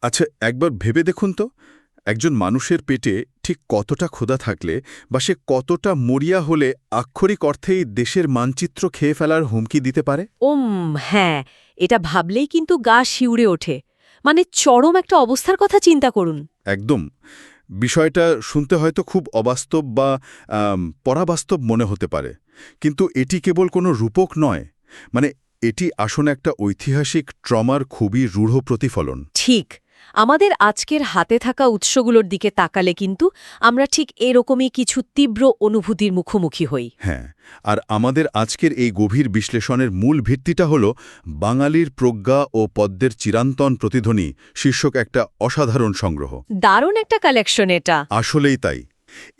আচ্ছা, একবার ভেবে দেখুন তো, একজন মানুষের পেটে ঠিক কতটা ক্ষুধা থাকলে বা সে কতটা মরিয়া হলে আক্ষরিক অর্থেই দেশের মানচিত্র খেয়ে ফেলার হুমকি দিতে পারে। হ্যাঁ, এটা ভাবলেই কিন্তু গা শিউরে ওঠে। মানে চরম একটা অবস্থার কথা চিন্তা করুন। একদম। বিষয়টা শুনতে হয়তো খুব অবাস্তব বা পরাবাস্তব মনে হতে পারে, কিন্তু এটি কেবল কোনো রূপক নয়। মানে এটি আসলে একটা ঐতিহাসিক ট্রমার খুবই রূঢ় প্রতিফলন। ঠিক। আমাদের আজকের হাতে থাকা উৎসগুলোর দিকে তাকালে কিন্তু আমরা ঠিক এরকমই কিছু তীব্র অনুভূতির মুখোমুখি হই। হ্যাঁ, আর আমাদের আজকের এই গভীর বিশ্লেষণের মূল ভিত্তিটা হল বাঙালির প্রজ্ঞা ও পদ্মের চিরান্তন প্রতিধ্বনি শীর্ষক একটা অসাধারণ সংগ্রহ। দারুণ একটা কালেকশন এটা। আসলেই তাই।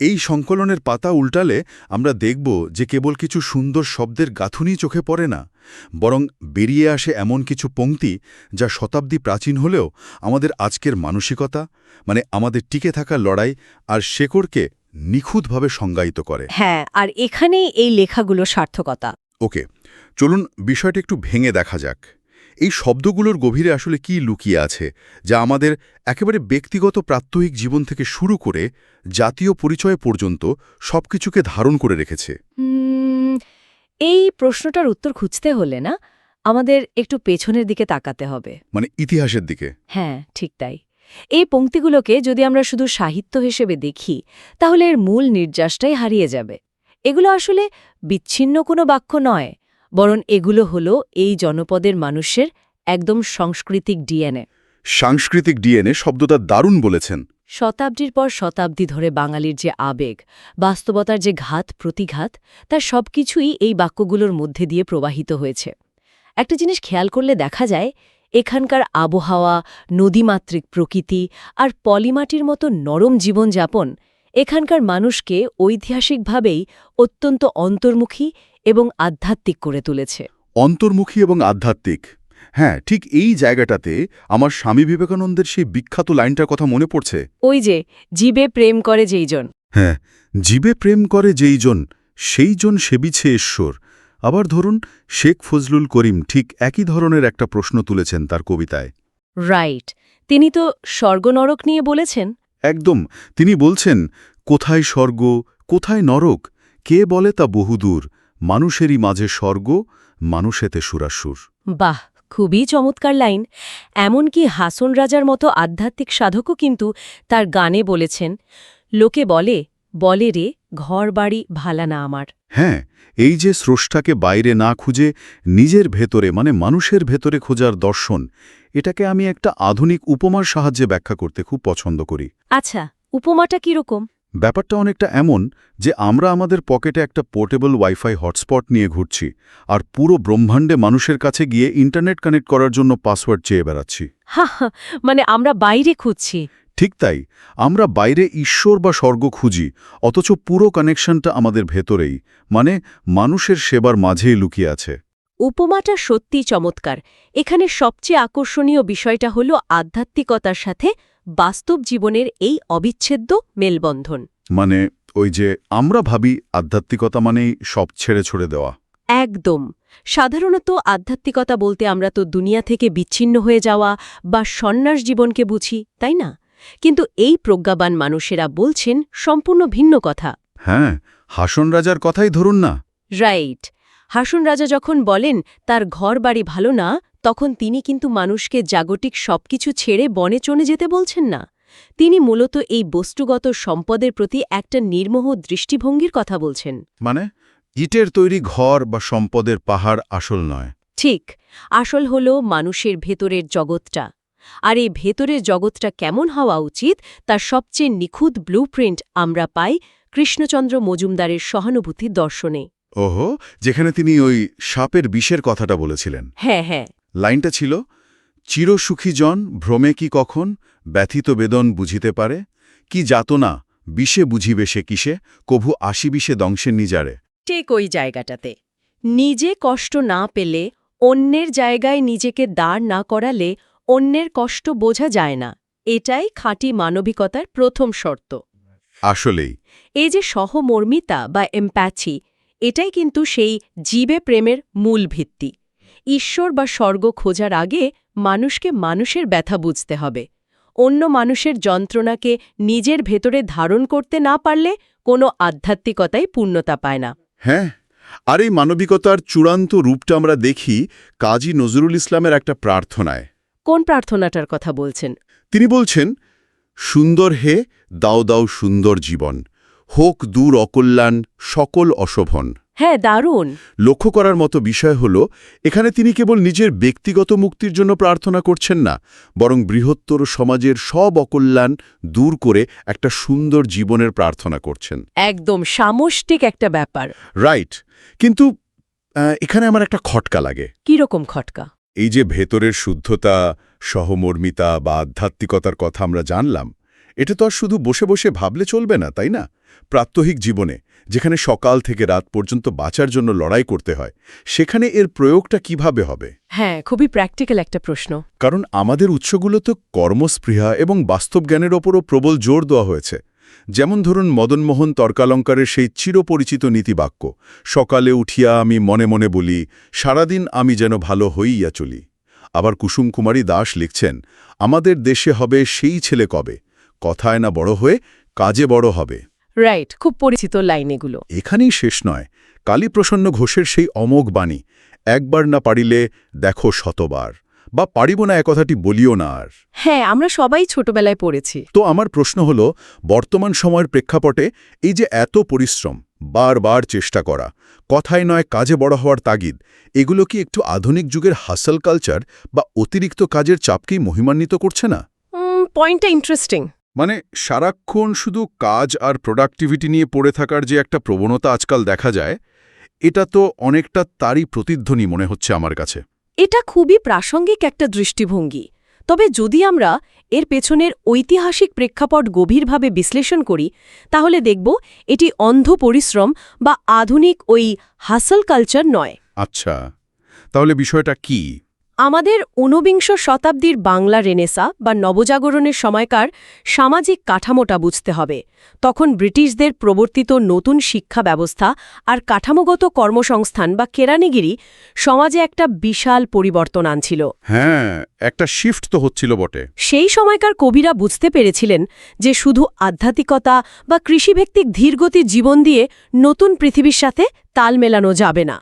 এই সংকলনের পাতা উল্টালে আমরা দেখব যে কেবল কিছু সুন্দর শব্দের গাঁথুনি চোখে পড়ে না, বরং বেরিয়ে আসে এমন কিছু পংক্তি যা শতাব্দী প্রাচীন হলেও আমাদের আজকের মানসিকতা, মানে আমাদের টিকে থাকা লড়াই আর শেকড়কে নিখুঁতভাবে সংজ্ঞায়িত করে। হ্যাঁ, আর এখানেই এই লেখাগুলো সার্থকতা। ওকে, চলুন বিষয়টা একটু ভেঙে দেখা যাক। এই শব্দগুলোর গভীরে আসলে কি লুকিয়ে আছে, যা আমাদের একেবারে ব্যক্তিগত প্রাত্যহিক জীবন থেকে শুরু করে জাতীয় পরিচয় পর্যন্ত সবকিছুকে ধারণ করে রেখেছে। এই প্রশ্নটার উত্তর খুঁজতে হলে না আমাদের একটু পেছনের দিকে তাকাতে হবে। মানে ইতিহাসের দিকে। হ্যাঁ, ঠিক তাই। এই পংক্তিগুলোকে যদি আমরা শুধু সাহিত্য হিসেবে দেখি, তাহলে এর মূল নির্যাসটাই হারিয়ে যাবে। এগুলো আসলে বিচ্ছিন্ন কোনো বাক্য নয়, বরং এগুলো হলো এই জনপদের মানুষের একদম সাংস্কৃতিক ডিএনএ। সাংস্কৃতিক ডিএনএ শব্দটা দারুণ বলেছেন। শতাব্দীর পর শতাব্দী ধরে বাঙালির যে আবেগ, বাস্তবতার যে ঘাত প্রতিঘাত, তার সবকিছুই এই বাক্যগুলোর মধ্যে দিয়ে প্রবাহিত হয়েছে। একটা জিনিস খেয়াল করলে দেখা যায়, এখানকার আবহাওয়া, নদীমাতৃক প্রকৃতি আর পলিমাটির মতো নরম জীবনযাপন এখানকার মানুষকে ঐতিহাসিকভাবেই অত্যন্ত অন্তর্মুখী এবং আধ্যাত্মিক করে তুলেছে। অন্তর্মুখী এবং আধ্যাত্মিক। হ্যাঁ, ঠিক এই জায়গাটাতে আমার স্বামী বিবেকানন্দের সেই বিখ্যাত লাইনটার কথা মনে পড়ছে। ওই যে, জীবে প্রেম করে যেইজন। হ্যাঁ, জীবে প্রেম করে যেইজন সেইজন সেবিছে ঈশ্বর। আবার ধরুন, শেখ ফজলুল করিম ঠিক একই ধরনের একটা প্রশ্ন তুলেছেন তার কবিতায়। রাইট। তিনি তো স্বর্গ-নরক নিয়ে বলেছেন। একদম। তিনি বলছেন, কোথায় স্বর্গ, কোথায় নরক, কে বলে তা বহুদূর, মানুষেরই মাঝে স্বর্গ, মানুষেতে সুরাসুর। বাহ, খুবই চমৎকার লাইন। এমনকি হাসন রাজার মতো আধ্যাত্মিক সাধকও কিন্তু তার গানে বলেছেন, লোকে বলে, বলে রে, ঘর বাড়ি ভালা না আমার। হ্যাঁ, এই যে স্রষ্টাকে বাইরে না খুঁজে নিজের ভেতরে, মানে মানুষের ভেতরে খোঁজার দর্শন, এটাকে আমি একটা আধুনিক উপমার সাহায্যে ব্যাখ্যা করতে খুব পছন্দ করি। আচ্ছা, উপমাটা কিরকম? ব্যাপারটা অনেকটা এমন যে আমরা আমাদের পকেটে একটা পোর্টেবল ওয়াইফাই হটস্পট নিয়ে ঘুরছি, আর পুরো ব্রহ্মাণ্ডে মানুষের কাছে গিয়ে ইন্টারনেট কানেক্ট করার জন্য পাসওয়ার্ড চেয়ে বেড়াচ্ছি। হা হা, মানে আমরা বাইরে খুঁজছি। ঠিক তাই, আমরা বাইরে ঈশ্বর বা স্বর্গ খুঁজি, অথচ পুরো কানেকশনটা আমাদের ভেতরেই, মানে মানুষের সেবার মাঝেই লুকিয়ে আছে। উপমাটা সত্যি চমৎকার। এখানে সবচেয়ে আকর্ষণীয় বিষয়টা হল আধ্যাত্মিকতার সাথে বাস্তব জীবনের এই অবিচ্ছেদ্য মেলবন্ধন। মানে ওই যে আমরা ভাবি আধ্যাত্মিকতা মানেই সব ছেড়ে ছড়ে দেওয়া। একদম। সাধারণত আধ্যাত্মিকতা বলতে আমরা তো দুনিয়া থেকে বিচ্ছিন্ন হয়ে যাওয়া বা সন্ন্যাস জীবনকে বুঝি, তাই না? কিন্তু এই প্রজ্ঞাবান মানুষেরা বলছেন সম্পূর্ণ ভিন্ন কথা। হ্যাঁ, হাসন রাজার কথাই ধরুন না। রাইট। হাসন রাজা যখন বলেন তার ঘর বাড়ি ভালো না, তখন তিনি কিন্তু মানুষকে জাগতিক সবকিছু ছেড়ে বনে চলে যেতে বলছেন না। তিনি মূলত এই বস্তুগত সম্পদের প্রতি একটা নির্মোহ দৃষ্টিভঙ্গির কথা বলছেন। মানে ইটের তৈরি ঘর বা সম্পদের পাহাড় আসল নয়। ঠিক। আসল হল মানুষের ভেতরের জগৎটা। আর এই ভেতরের জগৎটা কেমন হওয়া উচিত তার সবচেয়ে নিখুঁত ব্লুপ্রিন্ট আমরা পাই কৃষ্ণচন্দ্র মজুমদারের সহানুভূতি দর্শনে। ওহো, যেখানে তিনি ওই সাপের বিষের কথাটা বলেছিলেন। হ্যাঁ হ্যাঁ। লাইনটা ছিল, চিরসুখী জন ভ্রমে কি কখন, ব্যথিত বেদন বুঝিতে পারে, কি যাতনা বিষে বুঝিবে সে কিসে, কভু আসি বিষে দংশে নিজারে। ঠিক ওই জায়গাটাতে নিজে কষ্ট না পেলে, অন্যের জায়গায় নিজেকে দাঁড় না করালে অন্যের কষ্ট বোঝা যায় না। এটাই খাঁটি মানবিকতার প্রথম শর্ত। আসলেই এই যে সহমর্মিতা বা এমপ্যাথি, এটাই কিন্তু সেই জীবে প্রেমের মূল ভিত্তি। ঈশ্বর বা স্বর্গ খোঁজার আগে মানুষকে মানুষের ব্যথা বুঝতে হবে। অন্য মানুষের যন্ত্রণাকে নিজের ভেতরে ধারণ করতে না পারলে কোনো আধ্যাত্মিকতাই পূর্ণতা পায় না। হ্যাঁ, আর এই মানবিকতার চূড়ান্ত রূপটা আমরা দেখি কাজী নজরুল ইসলামের একটা প্রার্থনায়। কোন প্রার্থনাটার কথা বলছেন? তিনি বলছেন, সুন্দর হে, দাও দাও সুন্দর জীবন, হোক দূর অকল্যাণ সকল অশোভন। হ্যাঁ, দারুণ। লক্ষ্য করার মতো বিষয় হল, এখানে তিনি কেবল নিজের ব্যক্তিগত মুক্তির জন্য প্রার্থনা করছেন না, বরং বৃহত্তর সমাজের সব অকল্যাণ দূর করে একটা সুন্দর জীবনের প্রার্থনা করছেন। একদম সামষ্টিক একটা ব্যাপার। রাইট, কিন্তু এখানে আমার একটা খটকা লাগে। কিরকম খটকা? এই যে ভেতরের শুদ্ধতা, সহমর্মিতা বা আধ্যাত্মিকতার কথা আমরা জানলাম, এটা তো আর শুধু বসে বসে ভাবলে চলবে না, তাই না? প্রাত্যহিক জীবনে, যেখানে সকাল থেকে রাত পর্যন্ত বাঁচার জন্য লড়াই করতে হয়, সেখানে এর প্রয়োগটা কিভাবে হবে? হ্যাঁ, খুবই প্র্যাকটিক্যাল একটা প্রশ্ন। কারণ আমাদের উৎসগুলো তো কর্মস্পৃহা এবং বাস্তব জ্ঞানের ওপরও প্রবল জোর দেওয়া হয়েছে। যেমন ধরুন মদনমোহন তর্কালঙ্কারের সেই চিরপরিচিত নীতিবাক্য, সকালে উঠিয়া আমি মনে মনে বলি, সারাদিন আমি যেন ভালো হইয়া চলি। আবার কুসুম কুমারী দাস লিখছেন, আমাদের দেশে হবে সেই ছেলে কবে, কথায় না বড় হয়ে কাজে বড় হবে। রাইট, খুব পরিচিত লাইন এগুলো। এখানেই শেষ নয়, কালীপ্রসন্ন ঘোষের সেই অমোঘ বাণী, একবার না পারিলে দেখো শতবার, বা পারিব না একথাটি বলিও না আর। হ্যাঁ, আমরা সবাই ছোটবেলায় পড়েছি। তো আমার প্রশ্ন হল, বর্তমান সময়ের প্রেক্ষাপটে এই যে এত পরিশ্রম, বারবার চেষ্টা করা, কথায় নয় কাজে বড় হওয়ার তাগিদ, এগুলো কি একটু আধুনিক যুগের হাসল কালচার বা অতিরিক্ত কাজের চাপকেই মহিমান্বিত করছে না? পয়েন্টটা ইন্টারেস্টিং। মানে সারাক্ষণ শুধু কাজ আর প্রোডাক্টিভিটি নিয়ে পড়ে থাকার যে একটা প্রবণতা আজকাল দেখা যায়, এটা তো অনেকটা তারই প্রতিধ্বনি মনে হচ্ছে আমার কাছে। এটা খুবই প্রাসঙ্গিক একটা দৃষ্টিভঙ্গি। তবে যদি আমরা এর পেছনের ঐতিহাসিক প্রেক্ষাপট গভীরভাবে বিশ্লেষণ করি, তাহলে দেখব এটি অন্ধ পরিশ্রম বা আধুনিক ওই হাসল কালচার নয়। আচ্ছা, তাহলে বিষয়টা কি? আমাদের ঊনবিংশ শতাব্দীর বাংলা রেনেসা বা নবজাগরণের সময়কার সামাজিক কাঠামোটা বুঝতে হবে। তখন ব্রিটিশদের প্রবর্তিত নতুন শিক্ষা ব্যবস্থা আর কাঠামোগত কর্মসংস্থান বা কেরানিগিরি সমাজে একটা বিশাল পরিবর্তন আনছিল। হ্যাঁ, একটা শিফট তো হচ্ছিল বটে। সেই সময়কার কবিরা বুঝতে পেরেছিলেন যে শুধু আধ্যাত্মিকতা বা কৃষিভিত্তিক ধীরগতির জীবন দিয়ে নতুন পৃথিবীর সাথে তাল মেলানো যাবে না।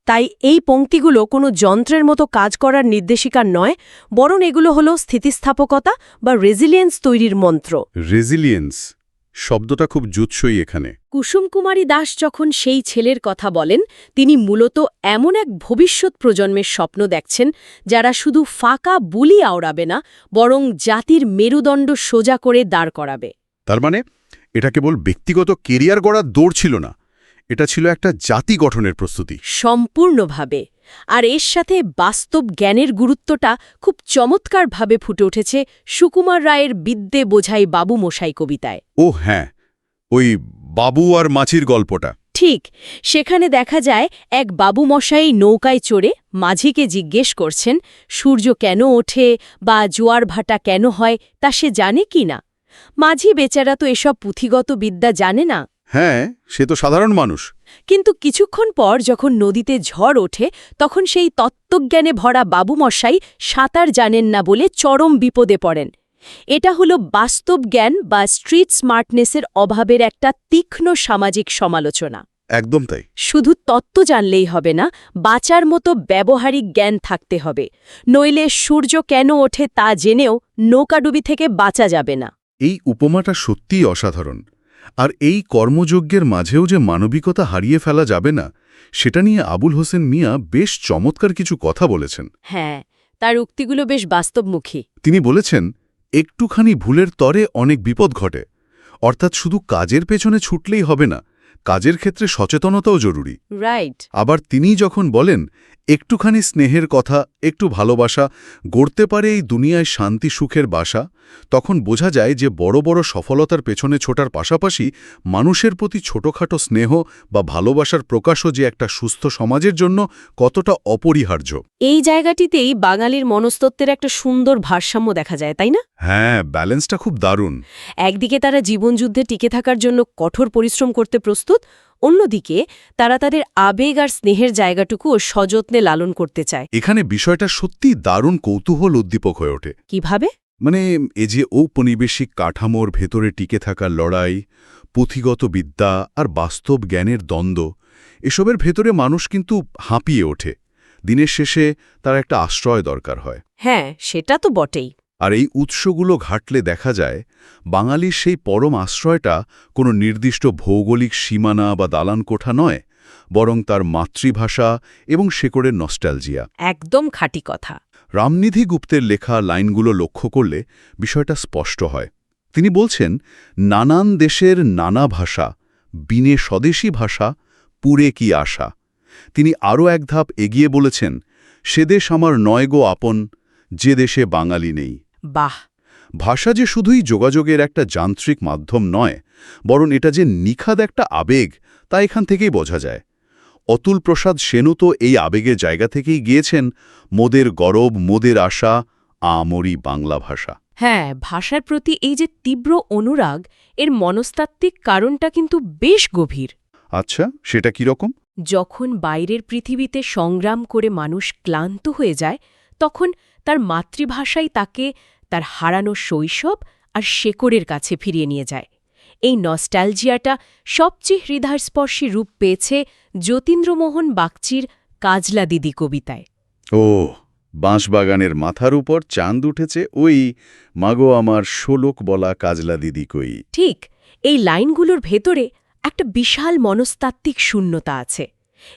তাই এই পংক্তিগুলো কোনো যন্ত্রের মতো কাজ করার নির্দেশিকা নয়, বরং এগুলো হলো স্থিতিস্থাপকতা বা রেজিলিয়েন্স তৈরির মন্ত্র। রেজিলিয়েন্স শব্দটা খুব জুৎসই এখানে। কুসুম কুমারী দাস যখন সেই ছেলের কথা বলেন, তিনি মূলত এমন এক ভবিষ্যৎ প্রজন্মের স্বপ্ন দেখছেন যারা শুধু ফাঁকা বুলি আওড়াবে না, বরং জাতির মেরুদণ্ড সোজা করে দাঁড় করাবে। তার মানে এটা কেবল ব্যক্তিগত কেরিয়ার গড়ার দৌড় ছিল না, এটা ছিল একটা জাতি গঠনের প্রস্তুতি। সম্পূর্ণভাবে। আর এর সাথে বাস্তব জ্ঞানের গুরুত্বটা খুব চমৎকারভাবে ফুটে উঠেছে সুকুমার রায়ের বিদ্যে বোঝাই বাবু মশাই কবিতায়। ও হ্যাঁ, ওই বাবু আর মাছির গল্পটা। ঠিক, সেখানে দেখা যায় এক বাবু মশাই নৌকায় চড়ে মাঝিকে জিজ্ঞেস করছেন সূর্য কেন ওঠে বা জোয়ার ভাটা কেন হয় তা সে জানে কি না। মাঝি বেচারা তো এসব পুঁথিগত বিদ্যা জানে না। হ্যাঁ, সে তো সাধারণ মানুষ। কিন্তু কিছুক্ষণ পর যখন নদীতে ঝড় ওঠে, তখন সেই তত্ত্বজ্ঞানে ভরা বাবুমশাই সাঁতার জানেন না বলে চরম বিপদে পড়েন। এটা হলো বাস্তব জ্ঞান বা স্ট্রিট স্মার্টনেসের অভাবের একটা তীক্ষ্ণ সামাজিক সমালোচনা। একদম তাই। শুধু তত্ত্ব জানলেই হবে না, বাঁচার মতো ব্যবহারিক জ্ঞান থাকতে হবে, নইলে সূর্য কেন ওঠে তা জেনেও নৌকাডুবি থেকে বাঁচা যাবে না। এই উপমাটা সত্যিই অসাধারণ। আর এই কর্মযজ্ঞের মাঝেও যে মানবিকতা হারিয়ে ফেলা যাবে না, সেটা নিয়ে আবুল হোসেন মিয়া বেশ চমৎকার কিছু কথা বলেছেন। হ্যাঁ, তার উক্তিগুলো বেশ বাস্তবমুখী। তিনি বলেছেন, একটুখানি ভুলের তরে অনেক বিপদ ঘটে। অর্থাৎ শুধু কাজের পেছনে ছুটলেই হবে না, কাজের ক্ষেত্রে সচেতনতাও জরুরি। রাইট। আবার তিনি যখন বলেন, একটুখানি স্নেহের কথা, একটু ভালোবাসা গড়তে পারে এই দুনিয়ায় শান্তি সুখের বাসা, তখন বোঝা যায় যে বড় বড় সফলতার পেছনে ছোটার পাশাপাশি মানুষের প্রতি ছোটখাটো স্নেহ বা ভালোবাসার প্রকাশও যে একটা সুস্থ সমাজের জন্য কতটা অপরিহার্য। এই জায়গাটিতেই বাঙালির মনস্তত্ত্বের একটা সুন্দর ভারসাম্য দেখা যায়, তাই না? হ্যাঁ, ব্যালেন্সটা খুব দারুণ। একদিকে তারা জীবনযুদ্ধে টিকে থাকার জন্য কঠোর পরিশ্রম করতে প্রস্তুত, অন্যদিকে তারা তাদের আবেগ আর স্নেহের জায়গাটুকুও সযত্নে লালন করতে চায়। এখানে বিষয়টা সত্যিই দারুণ কৌতূহল উদ্দীপক হয়ে ওঠে। কিভাবে? মানে এ যে ঔপনিবেশিক কাঠামোর ভেতরে টিকে থাকার লড়াই, পুঁথিগত বিদ্যা আর বাস্তব জ্ঞানের দ্বন্দ্ব, এসবের ভেতরে মানুষ কিন্তু হাঁপিয়ে ওঠে। দিনের শেষে তার একটা আশ্রয় দরকার হয়। হ্যাঁ, সেটা তো বটেই। আর এই উৎসগুলো ঘাটলে দেখা যায় বাঙালির সেই পরম আশ্রয়টা কোনো নির্দিষ্ট ভৌগোলিক সীমানা বা দালান কোঠা নয়, বরং তার মাতৃভাষা এবং শেকড়ের নস্টালজিয়া। একদম খাঁটি কথা। রামনিধি গুপ্তের লেখা লাইনগুলো লক্ষ্য করলে বিষয়টা স্পষ্ট হয়। তিনি বলছেন, নানান দেশের নানা ভাষা, বিনে স্বদেশী ভাষা, পুরে কি আশা। তিনি আরও এক ধাপ এগিয়ে বলেছেন, সে দেশ আমার নয় গো আপন, যে দেশে বাঙালি নেই। বাহ! ভাষা যে শুধুই যোগাযোগের একটা যান্ত্রিক মাধ্যম নয়, বরং এটা যে নিখাদ একটা আবেগ, তা এখান থেকেই বোঝা যায়। অতুল প্রসাদ সেনও তো এই আবেগের জায়গা থেকেই গিয়েছেন, মোদের গরব, মোদের আশা, আমরি বাংলা ভাষা। হ্যাঁ, ভাষার প্রতি এই যে তীব্র অনুরাগ, এর মনস্তাত্ত্বিক কারণটা কিন্তু বেশ গভীর। আচ্ছা, সেটা কিরকম? যখন বাইরের পৃথিবীতে সংগ্রাম করে মানুষ ক্লান্ত হয়ে যায়, তখন তার মাতৃভাষাই তাকে তার হারানো শৈশব আর শেকড়ের কাছে ফিরিয়ে নিয়ে যায়। এই নস্টালজিয়াটা সবচেয়ে হৃদয়স্পর্শী রূপ পেয়েছে যতীন্দ্রমোহন বাগচির কাজলা দিদি কবিতায়। ও, বাঁশবাগানের মাথার উপর চাঁদ উঠেছে ওই, মাগো আমার শোলক বলা কাজলা দিদি কই। ঠিক, এই লাইনগুলোর ভেতরে একটা বিশাল মনস্তাত্ত্বিক শূন্যতা আছে।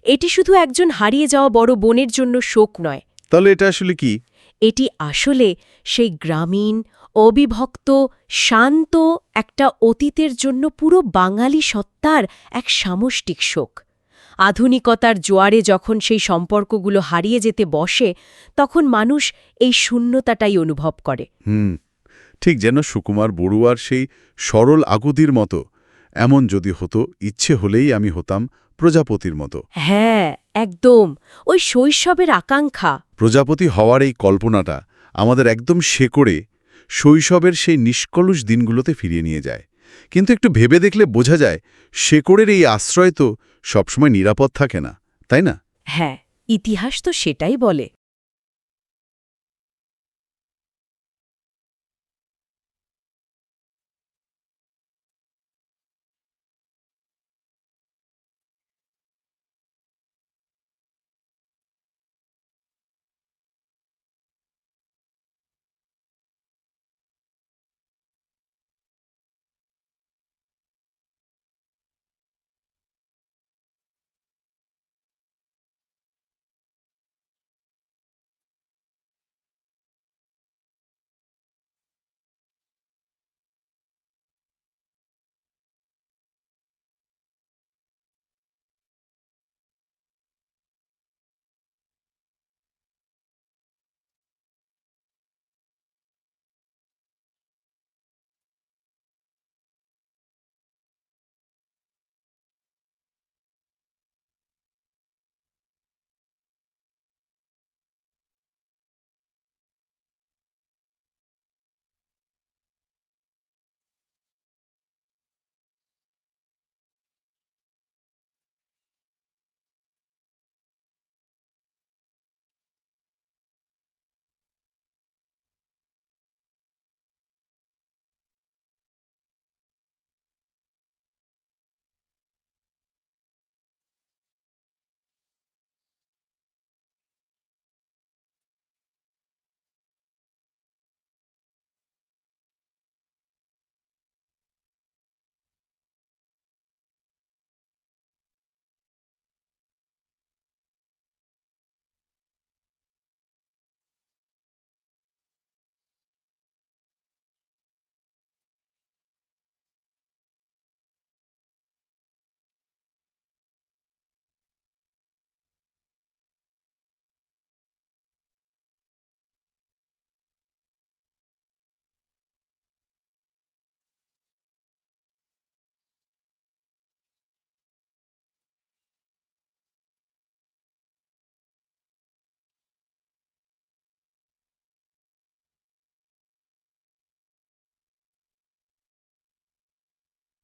এটি শুধু একজন হারিয়ে যাওয়া বড় বোনের জন্য শোক নয়, তাহলে এটা আসলে কি? এটি আসলে সেই গ্রামীণ, অবিভক্ত, শান্ত একটা অতীতের জন্য পুরো বাঙালি সত্তার এক সামষ্টিক শোক। আধুনিকতার জোয়ারে যখন সেই সম্পর্কগুলো হারিয়ে যেতে বসে, তখন মানুষ এই শূন্যতাটাই অনুভব করে। ঠিক যেন সুকুমার বড়ুয়ার সেই সরল আগুদির মতো, এমন যদি হতো, ইচ্ছে হলেই আমি হতাম প্রজাপতির মতো। হ্যাঁ, একদম, ওই শৈশবের আকাঙ্ক্ষা। প্রজাপতি হওয়ার এই কল্পনাটা আমাদের একদম শেকড়ে, শৈশবের সেই নিষ্কলুষ দিনগুলোতে ফিরিয়ে নিয়ে যায়। কিন্তু একটু ভেবে দেখলে বোঝা যায়, শেকড়ের এই আশ্রয় তো সবসময় নিরাপদ থাকে না, তাই না? হ্যাঁ, ইতিহাস তো সেটাই বলে।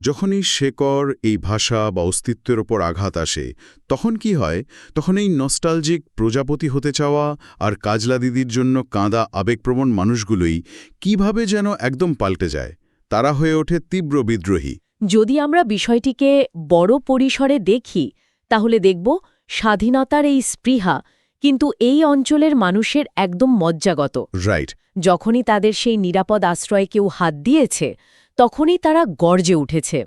যখনই শেকড় এই ভাষা বা অস্তিত্বের ওপর আঘাত আসে তখন কি হয়? তখন এই নস্টালজিক প্রজাপতি হতে চাওয়া আর কাজলা দিদির জন্য কাঁদা আবেগপ্রবণ মানুষগুলোই কিভাবে যেন একদম পাল্টে যায়। তারা হয়ে ওঠে তীব্র বিদ্রোহী। যদি আমরা বিষয়টিকে বড় পরিসরে দেখি তাহলে দেখব স্বাধীনতার এই স্পৃহা কিন্তু এই অঞ্চলের মানুষের একদম মজ্জাগত। রাইট। যখনই তাদের সেই নিরাপদ আশ্রয়ে কেউ হাত দিয়েছে তখনই তারা গর্জে উঠেছে।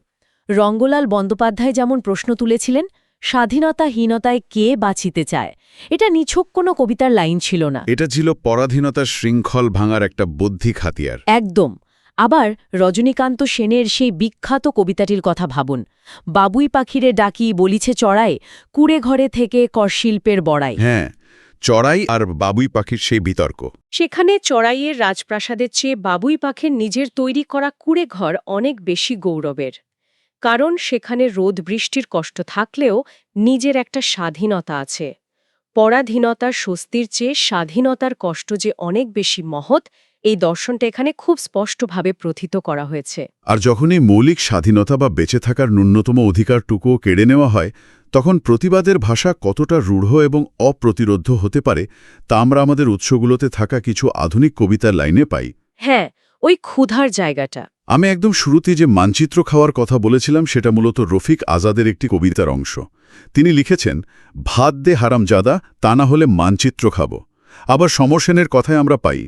রঙ্গলাল বন্দ্যোপাধ্যায় যেমন প্রশ্ন তুলেছিলেন, স্বাধীনতাহীনতায় কে বাঁচিতে চায়? এটা নিছক কোনো কবিতার লাইন ছিল না। এটা ছিল পরাধীনতার শৃঙ্খল ভাঙার একটা বৌদ্ধিক হাতিয়ার। একদম। আবার রজনীকান্ত সেনের সেই বিখ্যাত কবিতাটির কথা ভাবুন, বাবুই পাখিরে ডাকি বলিছে চড়াই, কুড়ে ঘরে থেকে করশিল্পের বড়াই। হ্যাঁ, চড়াই আর বাবুই পাখির সেই বিতর্ক। সেখানে চড়াইয়ের রাজপ্রাসাদের চেয়ে বাবুই পাখির নিজের তৈরি করা কুড়ে ঘর অনেক বেশি গৌরবের। কারণ সেখানে রোদ বৃষ্টির কষ্ট থাকলেও নিজের একটা স্বাধীনতা আছে। পরাধীনতার স্বস্তির চেয়ে স্বাধীনতার কষ্ট যে অনেক বেশি মহৎ, এই দর্শনটা এখানে খুব স্পষ্টভাবে প্রথিত করা হয়েছে। আর যখন এই মৌলিক স্বাধীনতা বা বেঁচে থাকার ন্যূনতম অধিকারটুকুও কেড়ে নেওয়া হয় তখন প্রতিবাদের ভাষা কতটা রূঢ় এবং অপ্রতিরোধ্য হতে পারে তা আমরা আমাদের উৎসগুলোতে থাকা কিছু আধুনিক কবিতার লাইনে পাই। হ্যাঁ, ওই ক্ষুধার জায়গাটা। আমি একদম শুরুতে যে মানচিত্র খাওয়ার কথা বলেছিলাম সেটা মূলত রফিক আজাদের একটি কবিতার অংশ। তিনি লিখেছেন, ভাত দে হারামজাদা, তা না হলে মানচিত্র খাব। আবার সমর সেনের কথায় আমরা পাই,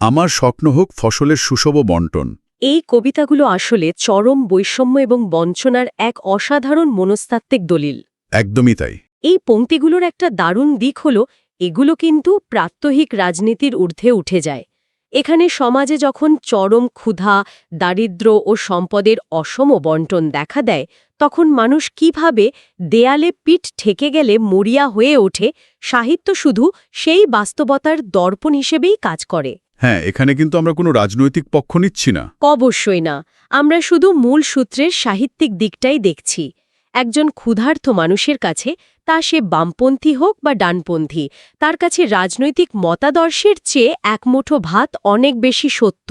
আমার স্বপ্ন হোক ফসলের সুষম বন্টন। এই কবিতাগুলো আসলে চরম বৈষম্য এবং বঞ্চনার এক অসাধারণ মনস্তাত্ত্বিক দলিল। একদমই তাই। এই পংক্তিগুলোর একটা দারুণ দিক হল এগুলো কিন্তু প্রাত্যহিক রাজনীতির ঊর্ধ্বে উঠে যায়। এখানে সমাজে যখন চরম ক্ষুধা, দারিদ্র্য ও সম্পদের অসম বন্টন দেখা দেয় তখন মানুষ কিভাবে দেয়ালে পিঠ ঠেকে গেলে মরিয়া হয়ে ওঠে, সাহিত্য শুধু সেই বাস্তবতার দর্পণ হিসেবেই কাজ করে। হ্যাঁ, এখানে কিন্তু আমরা কোনো রাজনৈতিক পক্ষ নিচ্ছি না। অবশ্যই না, আমরা শুধু মূল সূত্রের সাহিত্যিক দিকটাই দেখছি। একজন ক্ষুধার্ত মানুষের কাছে, তা সে বামপন্থী হোক বা ডানপন্থী, তার কাছে রাজনৈতিক মতাদর্শের চেয়ে এক মুঠো ভাত অনেক বেশি সত্য।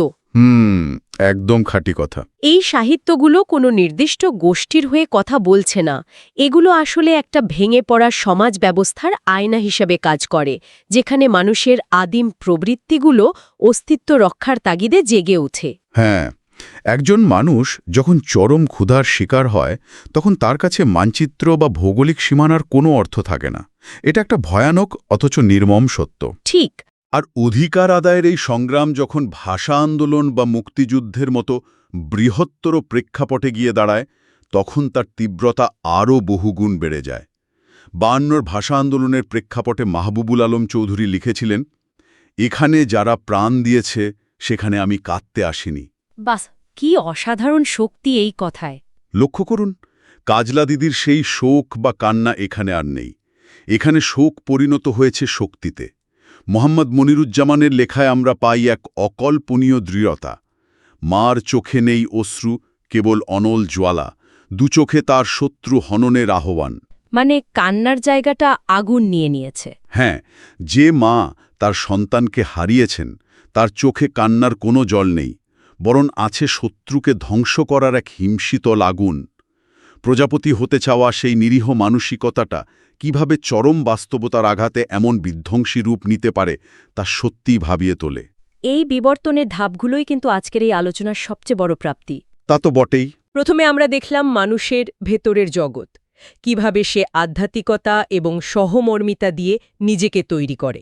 একদম খাঁটি কথা। এই সাহিত্যগুলো কোনো নির্দিষ্ট গোষ্ঠীর হয়ে কথা বলছে না, এগুলো আসলে একটা ভেঙে পড়া সমাজ ব্যবস্থার আয়না হিসেবে কাজ করে, যেখানে মানুষের আদিম প্রবৃত্তিগুলো অস্তিত্ব রক্ষার তাগিদে জেগে ওঠে। হ্যাঁ, একজন মানুষ যখন চরম ক্ষুধার শিকার হয় তখন তার কাছে মানচিত্র বা ভৌগোলিক সীমানার কোনো অর্থ থাকে না। এটা একটা ভয়ানক অথচ নির্মম সত্য। ঠিক। আর অধিকার আদায়ের এই সংগ্রাম যখন ভাষা আন্দোলন বা মুক্তিযুদ্ধের মতো বৃহত্তর প্রেক্ষাপটে গিয়ে দাঁড়ায় তখন তার তীব্রতা আরও বহুগুণ বেড়ে যায়। 52 ভাষা আন্দোলনের প্রেক্ষাপটে মাহবুবুল আলম চৌধুরী লিখেছিলেন, এখানে যারা প্রাণ দিয়েছে সেখানে আমি কাঁদতে আসিনি। বাস, কি অসাধারণ শক্তি এই কথায়। লক্ষ্য করুন, কাজলা দিদির সেই শোক বা কান্না এখানে আর নেই। এখানে শোক পরিণত হয়েছে শক্তিতে। মোহাম্মদ মনিরুজ্জামানের লেখায় আমরা পাই এক অকল্পনীয় দৃঢ়তা। মার চোখে নেই অশ্রু, কেবল অনল জ্বালা, দুচোখে তার শত্রু হননের আহ্বান। মানে কান্নার জায়গাটা আগুন নিয়ে নিয়েছে। হ্যাঁ, যে মা তার সন্তানকে হারিয়েছেন তার চোখে কান্নার কোনো জল নেই, বরং আছে শত্রুকে ধ্বংস করার এক হিমশীতল আগুন। প্রজাপতি হতে চাওয়া সেই নিরীহ মানসিকতাটা কিভাবে চরম বাস্তবতার আঘাতে এমন বিধ্বংসী রূপ নিতে পারে তা সত্যিই ভাবিয়ে তোলে। এই বিবর্তনের ধাপগুলোই কিন্তু আজকের এই আলোচনার সবচেয়ে বড় প্রাপ্তি। তা তো বটেই। প্রথমে আমরা দেখলাম মানুষের ভেতরের জগৎ, কিভাবে সে আধ্যাত্মিকতা এবং সহমর্মিতা দিয়ে নিজেকে তৈরি করে।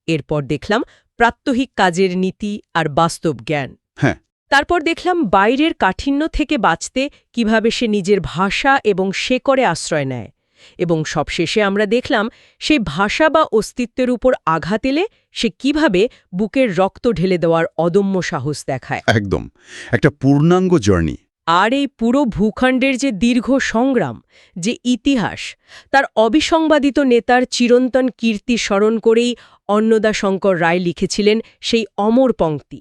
এরপর দেখলাম প্রাত্যহিক কাজের নীতি আর বাস্তব জ্ঞান। হ্যাঁ। তারপর দেখলাম বাইরের কাঠিন্য থেকে বাঁচতে কিভাবে সে নিজের ভাষা এবং শেকড়ে আশ্রয় নেয়। এবং সবশেষে আমরা দেখলাম সেই ভাষা বা অস্তিত্বের উপর আঘাত এলে সে কিভাবে বুকের রক্ত ঢেলে দেওয়ার অদম্য সাহস দেখায়। একদম একটা পূর্ণাঙ্গ জার্নি। আর এই পুরো ভূখণ্ডের যে দীর্ঘ সংগ্রাম, যে ইতিহাস, তার অবিসংবাদিত নেতার চিরন্তন কীর্তি স্মরণ করেই অন্নদাশঙ্কর রায় লিখেছিলেন সেই অমর পংক্তি,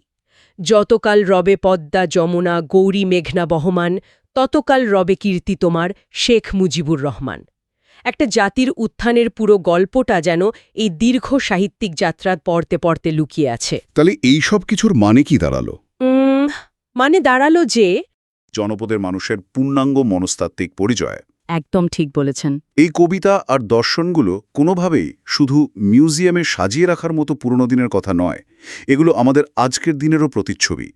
যতকাল রবে পদ্মা যমুনা গৌরী মেঘনা বহমান, ততকাল রবে কীর্তি তোমার শেখ মুজিবুর রহমান। একটা জাতির উত্থানের পুরো গল্পটা যেন এই দীর্ঘ সাহিত্যিক যাত্রার পড়তে পড়তে লুকিয়ে আছে। তাহলে এই সব কিছুর মানে কি দাঁড়ালো? মানে দাঁড়ালো যে জনপদের মানুষের পূর্ণাঙ্গ মনস্তাত্ত্বিক পরিচয়। একদম ঠিক বলেছেন। এই কবিতা আর দর্শনগুলো কোনোভাবেই শুধু মিউজিয়ামে সাজিয়ে রাখার মতো পুরনো দিনের কথা নয়, এগুলো আমাদের আজকের দিনেরও প্রতিচ্ছবি।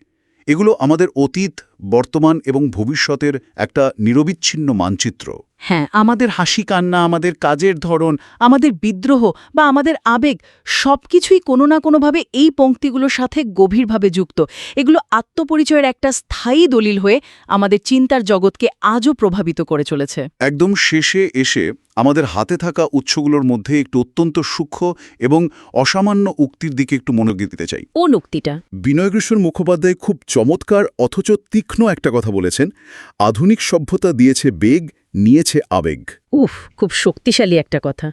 এগুলো আমাদের অতীত, বর্তমান এবং ভবিষ্যতের একটা নিরবিচ্ছিন্ন মানচিত্র। হ্যাঁ, আমাদের হাসি কান্না, আমাদের কাজের ধরন, আমাদের বিদ্রোহ বা আমাদের আবেগ সবকিছুই কোনো না কোনোভাবে এই পংক্তিগুলোর সাথে গভীরভাবে যুক্ত। এগুলো আত্মপরিচয়ের একটা স্থায়ী দলিল হয়ে আমাদের চিন্তার জগৎকে আজও প্রভাবিত করে চলেছে। একদম শেষে এসে আমাদের হাতে থাকা উৎসগুলোর মধ্যে একটু অত্যন্ত সূক্ষ্ম এবং অসামান্য উক্তির দিকে একটু মনোযোগ দিতে চাই। কোন উক্তিটা? বিনয়কৃষ্ণ মুখোপাধ্যায় খুব চমৎকার অথচ তীক্ষ্ণ একটা কথা বলেছেন, আধুনিক সভ্যতা দিয়েছে বেগ, নিয়েছে আবেগ। উফ, খুব শক্তিশালী একটা কথা।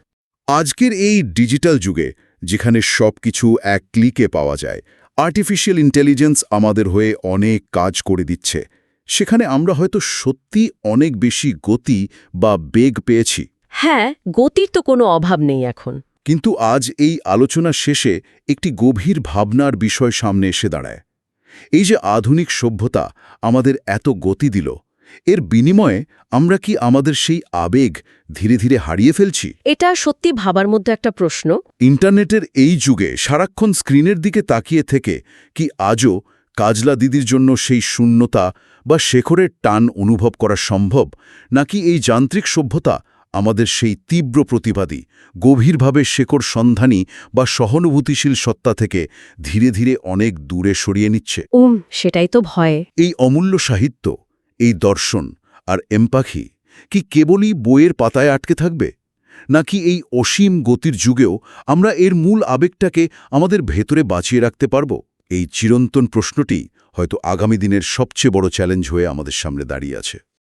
আজকের এই ডিজিটাল যুগে যেখানে সবকিছু এক ক্লিকে পাওয়া যায়, আর্টিফিশিয়াল ইন্টেলিজেন্স আমাদের হয়ে অনেক কাজ করে দিচ্ছে, সেখানে আমরা হয়তো সত্যি অনেক বেশি গতি বা বেগ পেয়েছি। হ্যাঁ, গতির তো কোনো অভাব নেই এখন। কিন্তু আজ এই আলোচনা শেষে একটি গভীর ভাবনার বিষয় সামনে এসে দাঁড়ায়। এই যে আধুনিক সভ্যতা আমাদের এত গতি দিল, এর বিনিময়ে আমরা কি আমাদের সেই আবেগ ধীরে ধীরে হারিয়ে ফেলছি? এটা সত্যি ভাবার মধ্যে একটা প্রশ্ন। ইন্টারনেটের এই যুগে সারাক্ষণ স্ক্রিনের দিকে তাকিয়ে থেকে কি আজও কাজলা দিদির জন্য সেই শূন্যতা বা শেখরের টান অনুভব করা সম্ভব, নাকি এই যান্ত্রিক সভ্যতা আমাদের সেই তীব্র প্রতিবাদী, গভীরভাবে শেকড় সন্ধানী বা সহানুভূতিশীল সত্তা থেকে ধীরে ধীরে অনেক দূরে সরিয়ে নিচ্ছে? সেটাই তো ভয়। এই অমূল্য সাহিত্য, এই দর্শন আর এমপাখি কি কেবলই বইয়ের পাতায় আটকে থাকবে, নাকি এই অসীম গতির যুগেও আমরা এর মূল আবেগটাকে আমাদের ভেতরে বাঁচিয়ে রাখতে পারব? এই চিরন্তন প্রশ্নটি হয়তো আগামী দিনের সবচেয়ে বড় চ্যালেঞ্জ হয়ে আমাদের সামনে দাঁড়িয়ে আছে।